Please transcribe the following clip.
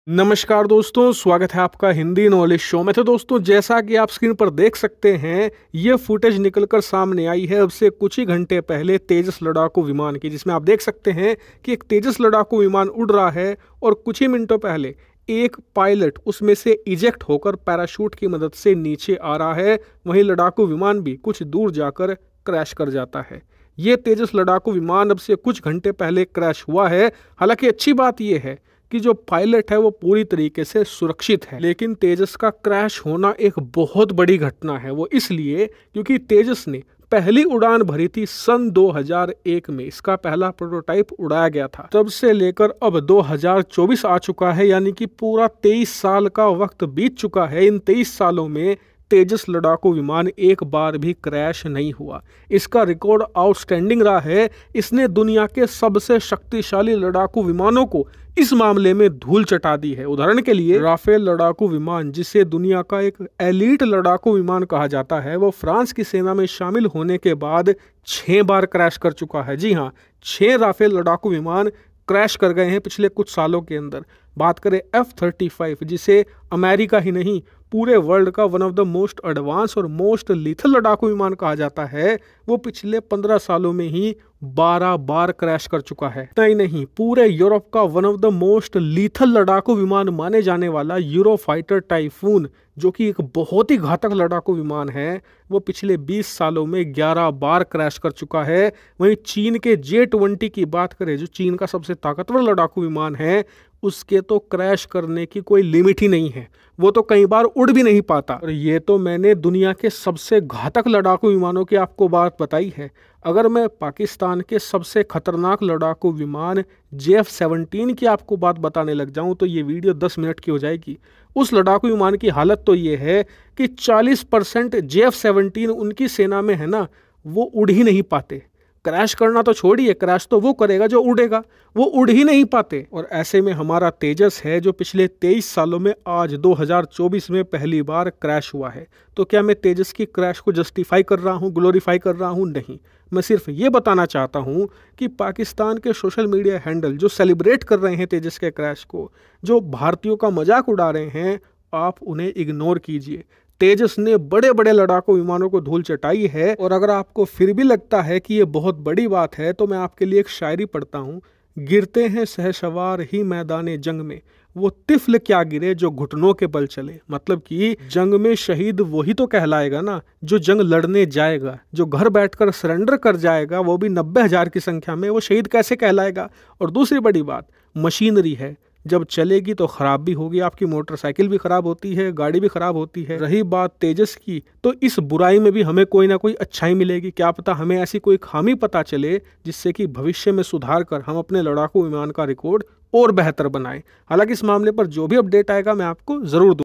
नमस्कार दोस्तों, स्वागत है आपका हिंदी नॉलेज शो में। तो दोस्तों, जैसा कि आप स्क्रीन पर देख सकते हैं, ये फुटेज निकलकर सामने आई है अब से कुछ ही घंटे पहले तेजस लड़ाकू विमान की, जिसमें आप देख सकते हैं कि एक तेजस लड़ाकू विमान उड़ रहा है और कुछ ही मिनटों पहले एक पायलट उसमें से इजेक्ट होकर पैराशूट की मदद से नीचे आ रहा है। वहीं लड़ाकू विमान भी कुछ दूर जाकर क्रैश कर जाता है। ये तेजस लड़ाकू विमान अब से कुछ घंटे पहले क्रैश हुआ है। हालांकि अच्छी बात यह है कि जो पायलट है वो पूरी तरीके से सुरक्षित है, लेकिन तेजस का क्रैश होना एक बहुत बड़ी घटना है। वो इसलिए क्योंकि तेजस ने पहली उड़ान भरी थी सन 2001 में। इसका पहला प्रोटोटाइप उड़ाया गया था। तब से लेकर अब 2024 आ चुका है, यानी कि पूरा 23 साल का वक्त बीत चुका है। इन 23 सालों में तेजस लड़ाकू विमान एक बार भी क्रैश नहीं हुआ। इसका रिकॉर्ड आउटस्टैंडिंग रहा है। इसने दुनिया के सबसे शक्तिशाली लड़ाकू विमानों को इस मामले में धूल चटा दी है। उदाहरण के लिए राफेल लड़ाकू विमान, जिसे दुनिया का एक एलीट लड़ाकू विमान कहा जाता है, वो फ्रांस की सेना में शामिल होने के बाद 6 बार क्रैश कर चुका है। जी हाँ, 6 राफेल लड़ाकू विमान क्रैश कर गए हैं पिछले कुछ सालों के अंदर। बात करें F-35, जिसे अमेरिका ही नहीं पूरे वर्ल्ड का one of the most advance और मोस्ट लीथल लड़ाकू विमान कहा जाता है, वो पिछले 15 सालों में ही 12 बार क्रैश कर चुका है। इतना ही नहीं, पूरे यूरोप का one of the most lethal लड़ाकू विमान माने जाने वाला यूरोफाइटर टाइफून, जो कि एक बहुत ही घातक लड़ाकू विमान है, वो पिछले 20 सालों में 11 बार क्रैश कर चुका है। वहीं चीन के J-20 की बात करें, जो चीन का सबसे ताकतवर लड़ाकू विमान है, उसके तो क्रैश करने की कोई लिमिट ही नहीं है। वो तो कई बार उड़ भी नहीं पाता। और ये तो मैंने दुनिया के सबसे घातक लड़ाकू विमानों की आपको बात बताई है। अगर मैं पाकिस्तान के सबसे खतरनाक लड़ाकू विमान JF-17 की आपको बात बताने लग जाऊं तो ये वीडियो 10 मिनट की हो जाएगी। उस लड़ाकू विमान की हालत तो ये है कि 40% JF-17 उनकी सेना में है ना, वो उड़ ही नहीं पाते। क्रैश करना तो छोड़िए, क्रैश तो वो करेगा जो उड़ेगा, वो उड़ ही नहीं पाते। और ऐसे में हमारा तेजस है, जो पिछले 23 सालों में आज 2024 में पहली बार क्रैश हुआ है। तो क्या मैं तेजस की क्रैश को जस्टिफाई कर रहा हूँ, ग्लोरीफाई कर रहा हूँ? नहीं, मैं सिर्फ ये बताना चाहता हूँ कि पाकिस्तान के सोशल मीडिया हैंडल जो सेलिब्रेट कर रहे हैं तेजस के क्रैश को, जो भारतीयों का मजाक उड़ा रहे हैं, आप उन्हें इग्नोर कीजिए। तेजस ने बड़े बड़े लड़ाकू विमानों को धूल चटाई है। और अगर आपको फिर भी लगता है कि ये बहुत बड़ी बात है, तो मैं आपके लिए एक शायरी पढ़ता हूँ। गिरते हैं सहसवार ही मैदाने जंग में, वो तिफल क्या गिरे जो घुटनों के बल चले। मतलब कि जंग में शहीद वही तो कहलाएगा ना जो जंग लड़ने जाएगा। जो घर बैठकर सरेंडर कर जाएगा, वो भी 90,000 की संख्या में, वो शहीद कैसे कहलाएगा? और दूसरी बड़ी बात, मशीनरी है, जब चलेगी तो खराब भी होगी। आपकी मोटरसाइकिल भी खराब होती है, गाड़ी भी खराब होती है। रही बात तेजस की, तो इस बुराई में भी हमें कोई ना कोई अच्छाई मिलेगी। क्या पता हमें ऐसी कोई खामी पता चले जिससे कि भविष्य में सुधार कर हम अपने लड़ाकू विमान का रिकॉर्ड और बेहतर बनाएं। हालांकि इस मामले पर जो भी अपडेट आएगा मैं आपको जरूर दूंगा।